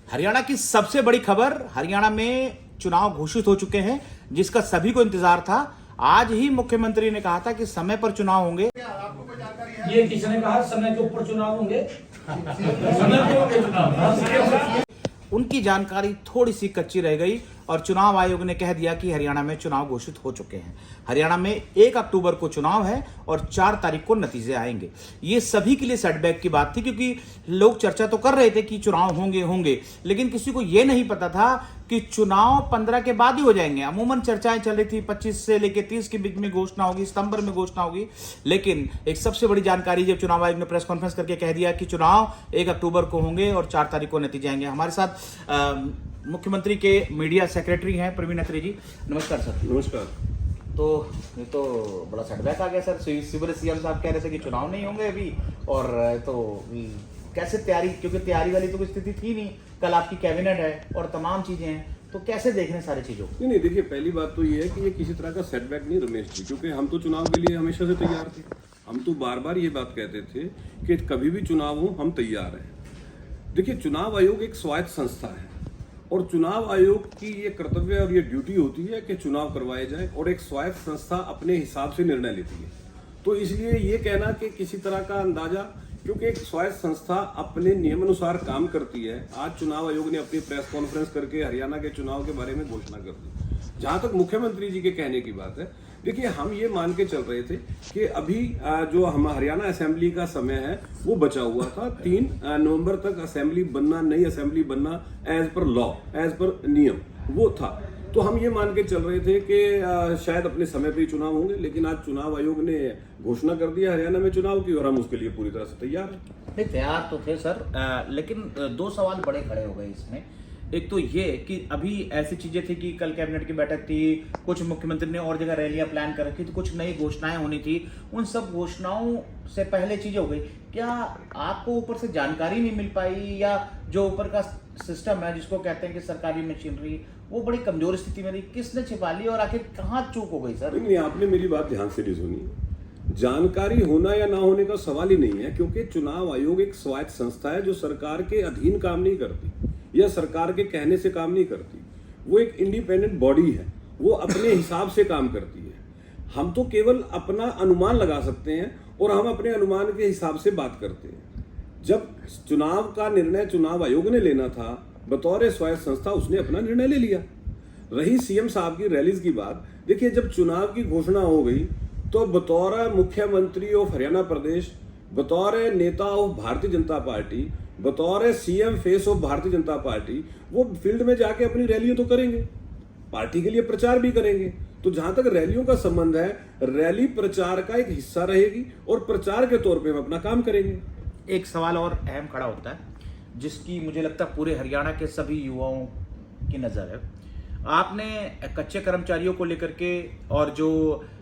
हरियाणा की सबसे बड़ी खबर, हरियाणा में चुनाव घोषित हो चुके हैं, जिसका सभी को इंतजार था। आज ही मुख्यमंत्री ने कहा था कि समय पर चुनाव होंगे। ये किसने कहा समय के ऊपर चुनाव होंगे? समय के ऊपर चुनाव। उनकी जानकारी थोड़ी सी कच्ची रह गई और चुनाव आयोग ने कह दिया कि हरियाणा में चुनाव घोषित हो चुके हैं। हरियाणा में 1 अक्टूबर को चुनाव है और 4 तारीख को नतीजे आएंगे। ये सभी के लिए सेटबैक की बात थी, क्योंकि लोग चर्चा तो कर रहे थे कि चुनाव होंगे, लेकिन किसी को यह नहीं पता था कि चुनाव 15 के बाद ही हो जाएंगे। अमूमन चर्चाएं चल रही थी 25 से लेकर 30 के बीच में घोषणा होगी, सितंबर में घोषणा होगी। लेकिन एक सबसे बड़ी जानकारी जब चुनाव आयोग ने प्रेस कॉन्फ्रेंस करके कह दिया कि चुनाव 1 अक्टूबर को होंगे और 4 तारीख को नतीजे आएंगे। हमारे साथ मुख्यमंत्री के मीडिया सेक्रेटरी हैं प्रवीण अत्री जी। नमस्कार सर। नमस्कार। तो ये तो बड़ा सेटबैक आ गया सर। सिविल सीएम साहब कह रहे थे कि चुनाव नहीं होंगे अभी, और तो कैसे तैयारी, क्योंकि तैयारी वाली तो कोई स्थिति थी नहीं। कल आपकी कैबिनेट है और तमाम चीजें हैं, तो कैसे देख रहे हैं सारी चीजों को? नहीं, देखिए, पहली बात तो ये है कि ये किसी तरह का सेटबैक नहीं रमेश जी, क्योंकि हम तो चुनाव के लिए हमेशा से तैयार थे। हम तो बार बार ये बात कहते थे कि कभी भी चुनाव हो हम तैयार हैं। देखिए, चुनाव आयोग एक स्वायत्त संस्था है और चुनाव आयोग की ये कर्तव्य और ये ड्यूटी होती है कि चुनाव करवाए जाए, और एक स्वायत्त संस्था अपने हिसाब से निर्णय लेती है। तो इसलिए ये कहना कि किसी तरह का अंदाजा, क्योंकि एक स्वायत्त संस्था अपने नियमानुसार काम करती है। आज चुनाव आयोग ने अपनी प्रेस कॉन्फ्रेंस करके हरियाणा के चुनाव के बारे में घोषणा कर दी। जहां तक मुख्यमंत्री जी के कहने की बात है, देखिए, हम ये मान के चल रहे थे कि अभी जो हम हरियाणा असेंबली का समय है वो बचा हुआ था। 3 नवंबर तक असेंबली बनना, नई असेंबली बनना as per law, as per नियम वो था। तो हम ये मान के चल रहे थे कि शायद अपने समय पे ही चुनाव होंगे, लेकिन आज चुनाव आयोग ने घोषणा कर दिया हरियाणा में चुनाव की, और हम उसके लिए पूरी तरह से तैयार हैं। नहीं, तैयार तो थे सर, लेकिन 2 सवाल बड़े खड़े हो गए इसमें। एक तो ये कि अभी ऐसी चीजें थी कि कल कैबिनेट की बैठक थी, कुछ मुख्यमंत्री ने और जगह रैलियां प्लान कर रखी थी, कुछ नई घोषणाएं होनी थी। उन सब घोषणाओं से पहले चीजें हो गई। क्या आपको ऊपर से जानकारी नहीं मिल पाई, या जो ऊपर का सिस्टम है जिसको कहते हैं कि सरकारी मशीनरी, वो बड़ी कमजोर स्थिति में रही? किसने छिपा ली और आखिर कहाँ चूक हो गई सर? नहीं, आपने मेरी बात ध्यान से नहीं सुनी। जानकारी होना या ना होने का सवाल ही नहीं है, क्योंकि चुनाव आयोग एक स्वायत्त संस्था है जो सरकार के अधीन काम नहीं करती या सरकार के कहने से काम नहीं करती। वो एक इंडिपेंडेंट बॉडी है, वो अपने हिसाब से काम करती है। हम तो केवल अपना अनुमान लगा सकते हैं और हम अपने अनुमान के हिसाब से बात करते हैं। जब चुनाव का निर्णय चुनाव आयोग ने लेना था बतौर स्वायत्त संस्था, उसने अपना निर्णय ले लिया। रही सीएम साहब की रैलीज की बात, देखिए, जब चुनाव की घोषणा हो गई तो बतौर मुख्यमंत्री ऑफ हरियाणा प्रदेश, बतौर नेता ऑफ भारतीय जनता पार्टी, बतौर CM face of Bharatiya Janata party, वो फील्ड में जाके अपनी रैलियां तो करेंगे, पार्टी के लिए प्रचार भी करेंगे। तो जहां तक रैलियों का संबंध है, रैली प्रचार का एक हिस्सा रहेगी और प्रचार के तौर पे हम अपना काम करेंगे। एक सवाल और अहम खड़ा होता है, जिसकी मुझे लगता है पूरे हरियाणा के सभी युवाओं की नजर है। आपने कच्चे कर्मचारियों को लेकर के और जो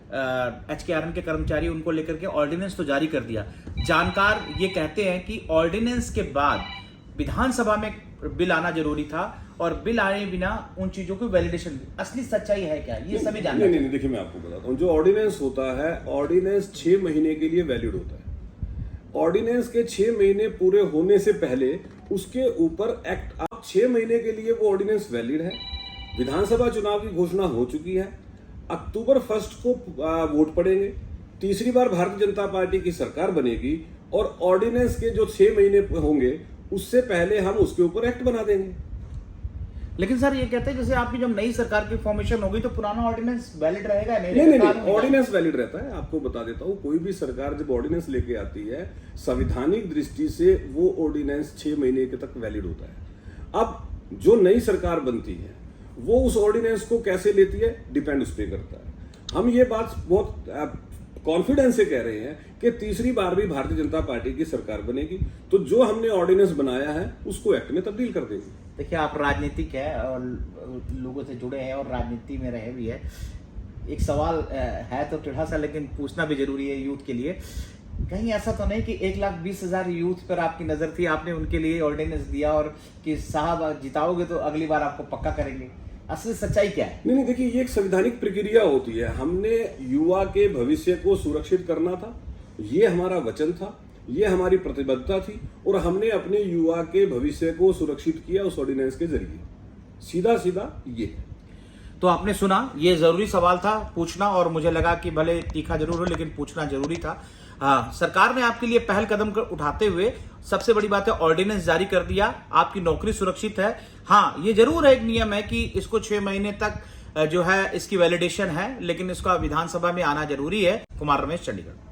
HKRN के कर्मचारी उनको लेकर के ऑर्डिनेंस तो जारी कर दिया। जानकार ये कहते हैं कि ऑर्डिनेंस के बाद विधानसभा में बिल आना जरूरी था, और बिल आने बिना उन चीजों की वैलिडेशन। असली सच्चाई है क्या, ये सभी जानते नहीं, देखिए, मैं आपको बताता हूँ। जो ऑर्डिनेंस होता है, ऑर्डिनेंस 6 महीने के लिए वैलिड होता है। ऑर्डिनेंस के 6 महीने पूरे होने से पहले उसके ऊपर एक्ट, अब 6 महीने के लिए वो ऑर्डिनेंस वैलिड है। विधानसभा चुनाव की घोषणा हो चुकी है, अक्टूबर 1 को वोट पड़ेंगे, तीसरी बार भारतीय जनता पार्टी की सरकार बनेगी, और ऑर्डिनेंस के जो 6 महीने होंगे उससे पहले हम उसके ऊपर एक्ट बना देंगे। लेकिन सर ये कहते हैं जैसे आपकी जब नई सरकार की फॉर्मेशन होगी तो पुराना ऑर्डिनेंस वैलिड रहेगा? नहीं, ऑर्डिनेंस वैलिड रहता है। आपको बता देता हूँ, कोई भी सरकार जब ऑर्डिनेंस लेके आती है, संवैधानिक दृष्टि से वो ऑर्डिनेंस 6 महीने के तक वैलिड होता है। अब जो नई सरकार बनती है वो उस ऑर्डिनेंस को कैसे लेती है, डिपेंड उस पर करता है। हम ये बात बहुत कॉन्फिडेंस से कह रहे हैं कि तीसरी बार भी भारतीय जनता पार्टी की सरकार बनेगी, तो जो हमने ऑर्डिनेंस बनाया है उसको एक्ट में तब्दील कर देंगे। देखिए, आप राजनीतिक है और लोगों से जुड़े हैं और राजनीति में रहे भी है। एक सवाल है तो टेढ़ा सा, लेकिन पूछना भी जरूरी है यूथ के लिए। कहीं ऐसा तो नहीं कि 1,20,000 यूथ पर आपकी नजर थी, आपने उनके लिए ऑर्डिनेंस दिया और कि साहब जिताओगे तो अगली बार आपको पक्का करेंगे? असली सच्चाई क्या है? नहीं, देखिए, ये एक संवैधानिक प्रक्रिया होती है। हमने युवा के भविष्य को सुरक्षित करना था, ये हमारा वचन था, ये हमारी प्रतिबद्धता थी और हमने अपने युवा के भविष्य को सुरक्षित किया उस ऑर्डिनेंस के जरिए। सीधा सीधा ये। तो आपने सुना, ये जरूरी सवाल था पूछना, और मुझे लगा कि भले तीखा जरूर हो लेकिन पूछना जरूरी था। सरकार ने आपके लिए पहल कदम उठाते हुए सबसे बड़ी बात है ऑर्डिनेंस जारी कर दिया, आपकी नौकरी सुरक्षित है। हाँ, ये जरूर है, एक नियम है कि इसको 6 महीने तक जो है इसकी वैलिडेशन है, लेकिन इसका विधानसभा में आना जरूरी है। कुमार रमेश, चंडीगढ़।